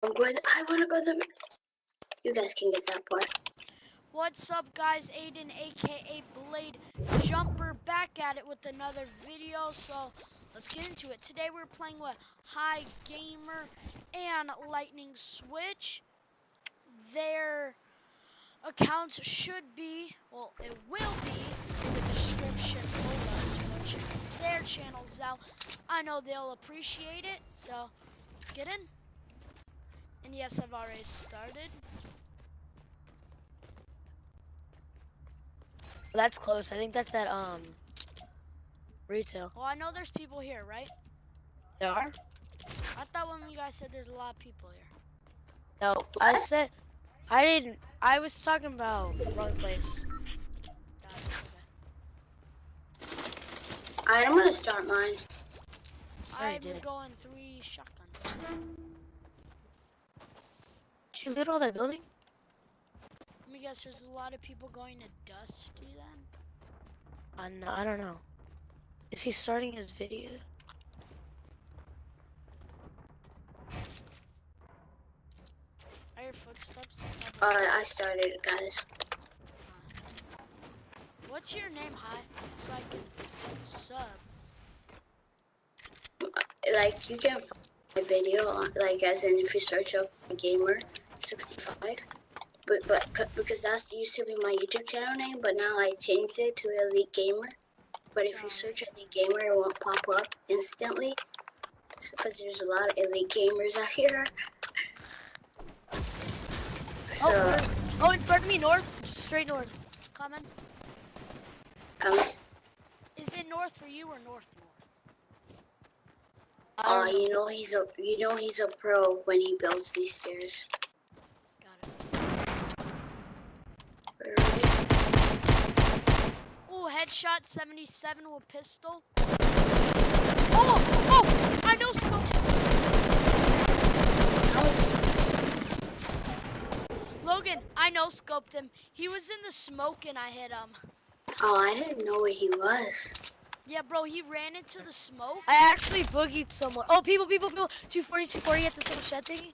I want to go to. You guys can get that part. What's up, guys? Aiden, aka Blade Jumper, back at it with another video. So let's get into it. Today we're playing with High Gamer and Lightning Switch. Their accounts should be, well, it will be in the description below. So check their channels out. I know they'll appreciate it. So let's get in. And yes, I've already started. That's close. I think that's at retail. Well, I know there's people here, right? There are? I thought when you guys said there's a lot of people here. No, I said I didn't. I was talking about wrong place. Alright, I'm gonna start mine. I'm going 3 shotguns. Did you loot all that building? Let me guess, there's a lot of people going to Dusty then? No, I don't know. Is he starting his video? Are your footsteps? I started, guys. What's your name, Hi? So I can sub. Like, you can find my video, like, as in if you search up Gamer 65. But because that used to be my YouTube channel name, but now I changed it to Elite Gamer. But if you search Elite Gamer, it won't pop up instantly. Because there's a lot of Elite Gamers out here. So, Oh, in front of me, north, straight north. Coming. Is it north for you or north? you know he's a pro when he builds these stairs. Oh, headshot 77 with pistol. Oh, I know scope. Logan, I know scoped him. He was in the smoke and I hit him. Oh, I didn't know where he was. Yeah, bro, he ran into the smoke. I actually boogied someone. Oh, people. 240 at the little shed thingy.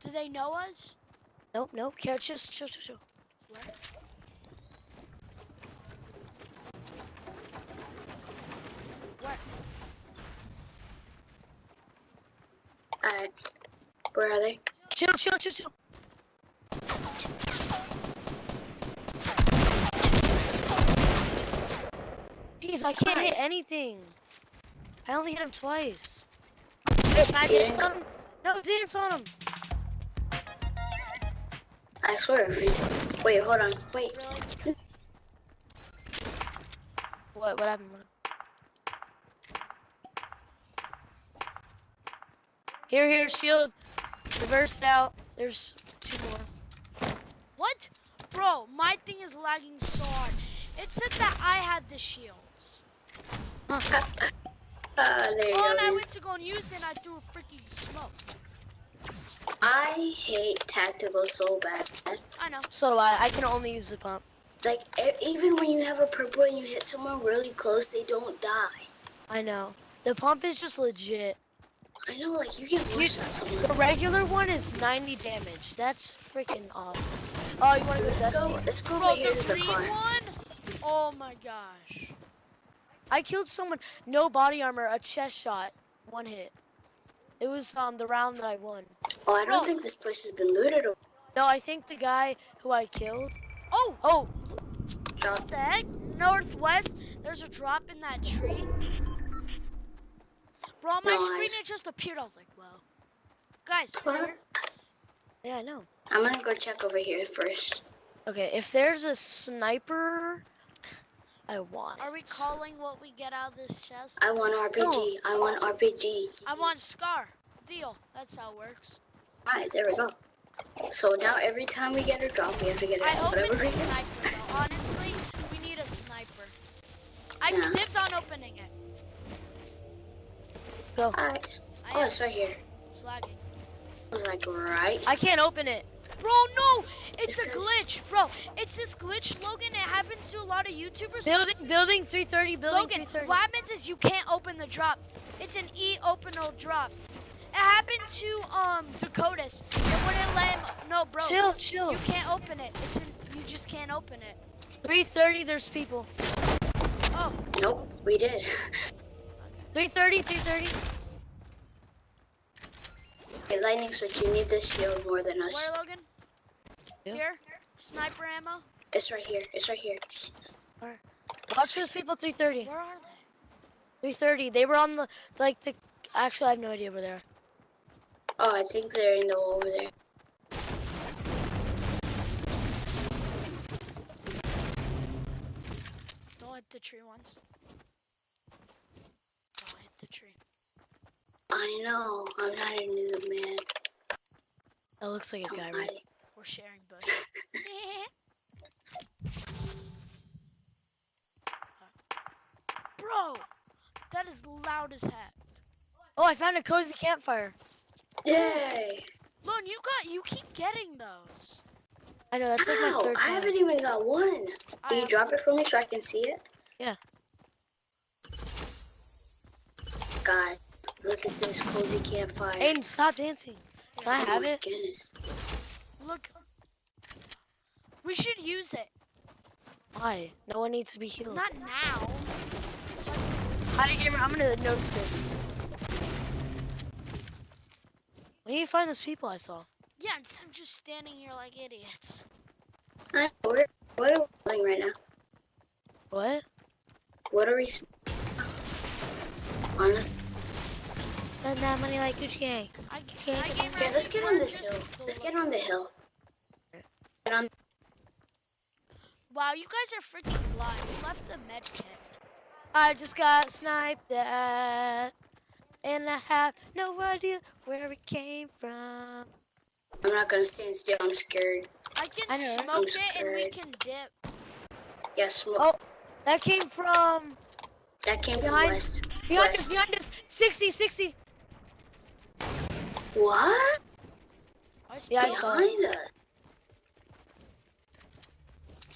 Do they know us? Nope. Here, just chill. Where? Alright. Where are they? Chill. Jeez, I can't hit anything. I only hit him twice. Wait, can I dance on him? No, dance on him. I swear, wait, hold on. Wait. Really? What happened? Here, shield. Reversed out. There's 2 more. What? Bro, my thing is lagging so hard. It said that I had the shields. There you go. And I went to go and use it and I threw a freaking smoke. I hate tactical so bad. I know. So do I. I can only use the pump. Like, even when you have a purple and you hit someone really close, they don't die. I know. The pump is just legit. I know, like, you can one-shot someone. The regular one is 90 damage. That's freaking awesome. Oh, you want to go Dusty? Let's go Bro, over here the to the green car. one? Oh my gosh. I killed someone. No body armor. A chest shot. 1 hit. It was the round that I won. Oh, I don't think this place has been looted. No, I think the guy who I killed. Oh! Shot. What the heck? Northwest, there's a drop in that tree. Bro, on my screen it just appeared. I was like, wow. Guys, Where? Yeah, I know. I'm gonna go check over here first. Okay, if there's a sniper, I want are we calling what we get out of this chest? I want RPG. I want RPG. I want Scar. Deal. That's how it works. Alright, there we go. So now every time we get a drop, we have to get it. I hope it's a sniper, though. Honestly, we need a sniper. I can dibs on opening it. Go. Alright. Oh, it's right here. It's lagging. I was like, right? I can't open it. Bro, no! It's a glitch, bro. It's this glitch, Logan. It happens to a lot of YouTubers. Building 330, building Logan, 330. what happens is you can't open the drop. It's an E-open drop. happened to Dakotas. It wouldn't let him. No, bro. Chill. You can't open it. You just can't open it. 3:30. There's people. Oh. Nope, we did. 3:30. Hey, lightning switch, you need this shield more than us. Where, Logan? Yeah. Here. Sniper ammo. It's right here. It's right here. Watch those people. 3:30. Where are they? 3:30. They were on the Actually, I have no idea where they are. Oh, I think they're in the over there. Don't hit the tree once. Don't hit the tree. I know. I'm not a noob, man. That looks like a guy, I'm right? hiding. We're sharing bush. Bro, that is loud as heck. Oh, I found a cozy campfire. Yay! Lone, you keep getting those. I know, that's like my Ow, third I time. haven't even got one. I Can you have- drop it for me so I can see it? Yeah. God, look at this cozy campfire. Aiden, stop dancing. Can I Oh have my it? goodness. Look. We should use it. Why? No one needs to be healed. Not now. Hi, gamer. I'm gonna notice it. We need to find those people I saw. Yeah, instead of just standing here like idiots. What are we playing right now? What? What are we... Anna? Spend that money like Gucci Gang. Yeah, let's get on this hill. Let's get on the hill. Get on... Wow, you guys are freaking blind. You left a med kit. I just got sniped at, and I have no idea where it came from. I'm not gonna stand still. I'm scared. I can I know, right? smoke I'm it and we scared. can dip. Yeah, smoke. Oh, that came from That came from behind, west. behind us. 60. What? Yeah, I saw it. Behind us.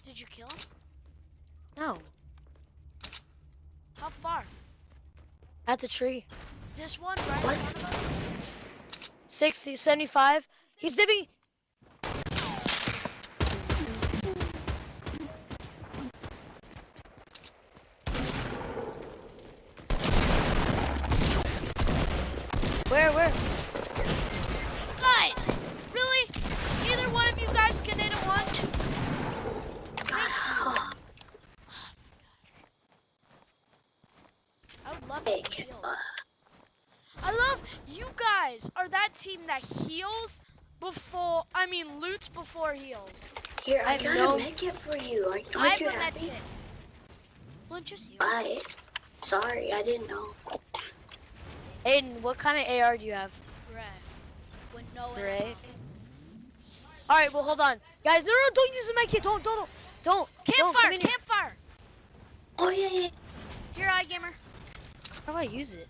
Did you kill him? No, How far? at the tree. This one right What? in front of us? 60, 75. He's dipping. Where? Guys! Really? Neither one of you guys can hit it once? God, oh, I would love hey, to heal. I love you guys are that team that heals before, loots before heals. here, I I got know. a med kit for you. I Aren't have you a med happy? kit. Don't just heal. Bye. Sorry, I didn't know. Aiden, what kind of AR do you have? Red. With no Gray. ammo. All right, well, hold on, guys. No, don't use the mic kit. Don't. Campfire! Come in here. Campfire! Oh, yeah. Here, iGamer. How do I use it?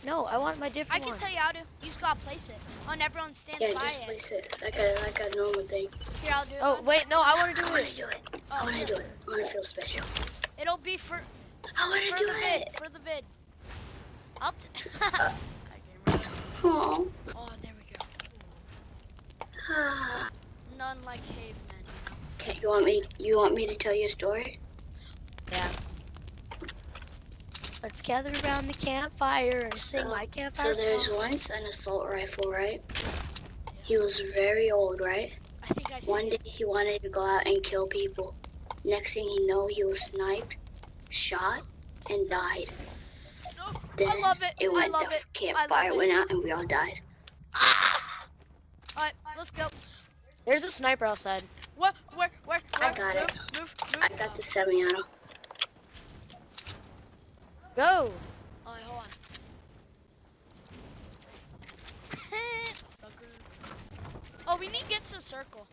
No, I want my I different can one. tell you how to. You just gotta place it. On everyone stands Yeah, by just it. place it like a normal thing. Here, I'll do it. Oh, wait, no, I want to I do want to it. do it. Oh, I want to here. do it. I want to feel special. It'll be for I want to do the vid. it. For the vid. I'll Oh. Oh, there we go. Ah. None like cavemen. Okay, you want me to tell you a story? Yeah. Let's gather around the campfire and sing my So campfire there's song. once an assault rifle, right? He was very old, right? I think I see One day it. he wanted to go out and kill people. Next thing you know, he was sniped, shot, and died. No, Then I love it. it I went, love the it. I love campfire it. went out and we all died. Alright, let's go. There's a sniper outside. Where? I got it. Move. I got the semi-auto. Go. Alright, hold on. Sucker. Oh, we need to get to the circle.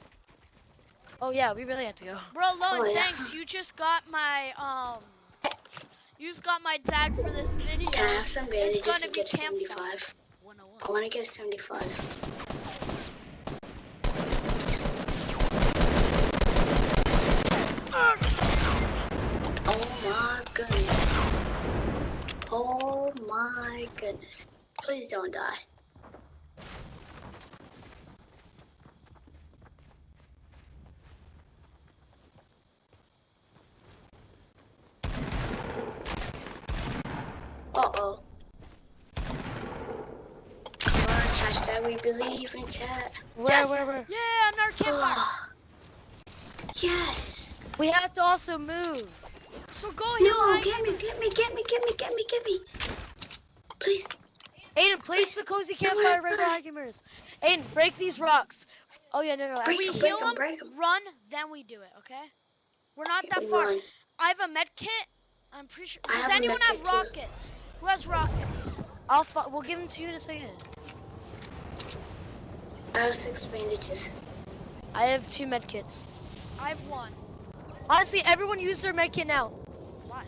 Oh yeah, we really have to go. Bro, Lone, Oh, yeah. thanks. You just got my you just got my tag for this video. Can I have some bandages It's gonna to be get a campfire. 75? 101. I want to get a 75. Oh my goodness. Oh my goodness. Please don't die. chat. We believe in chat. Where? Yeah, another campfire. Yes. We have to also move. So go heal No, high get me. Please. Aiden, place the cozy campfire right behind gamers. Aiden, break these rocks. Oh yeah, no. Break We them, heal them, break 'em. run, then we do it, okay? We're not that far. Run. I have a med kit. I'm pretty sure. I Does have a anyone med have kit too. rockets? Who has rockets? We'll give them to you in a second. I have 6 bandages. I have 2 medkits. I have 1. Honestly, everyone use their medkit now. Why?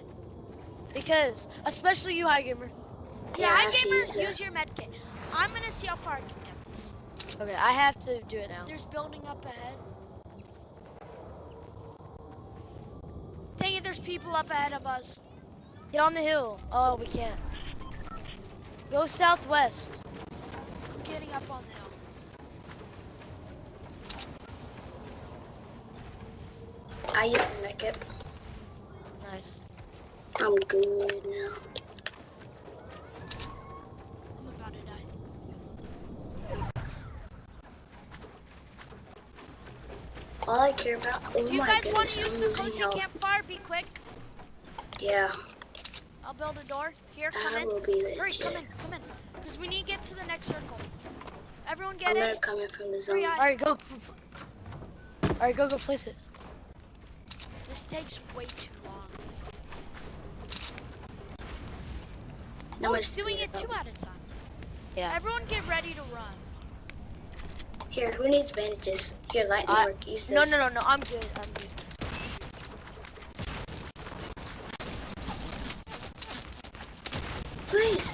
Because, especially you, High Gamer. Yeah, I Hi have to gamer, use it. use your med kit. I'm gonna see how far I can get this. Okay, I have to do it now. There's building up ahead. Dang it, there's people up ahead of us. Get on the hill. Oh, we can't. Go southwest. I'm getting up on the hill. I used to make it. Nice. I'm good now. I'm about to die. All I care about. Oh If you my guys want goodness, to use I'm the losing cozy health. campfire, be quick. Yeah, I'll build a door. Here, come I in. will be Hurry, legit. come in. Because we need to get to the next circle. Everyone get I'm in. gonna come in from the zone. Hurry, Alright, go. Alright, go place it. This takes way too long. I'm No, gonna it's doing speed it up. 2 at a time. Yeah. Everyone get ready to run. Here, who needs bandages? Here, lightning work. Use this. No, I'm good. Please.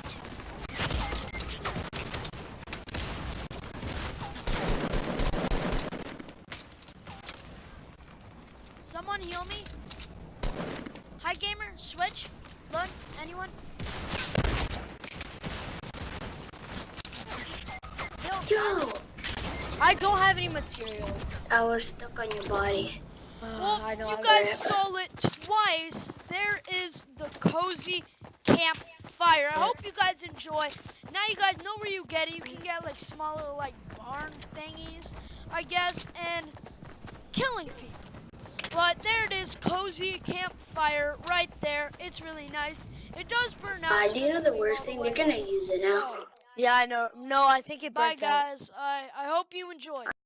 Someone heal me. Hi gamer, switch. Look, anyone? Heal, guys. Yo, I don't have any materials. I was stuck on your body. Well, I know. you I guys was- saw it twice. There is the cozy campfire. I hope you guys enjoy. Now you guys know where you get it. You can get like small little like barn thingies, I guess, and killing people. But there it is, cozy campfire right there. It's really nice. It does burn out. so Do you know doesn't the leave worst all the thing? way. They're gonna use it now. So, Yeah, I know. No, I think it bye burnt out. guys. I hope you enjoyed.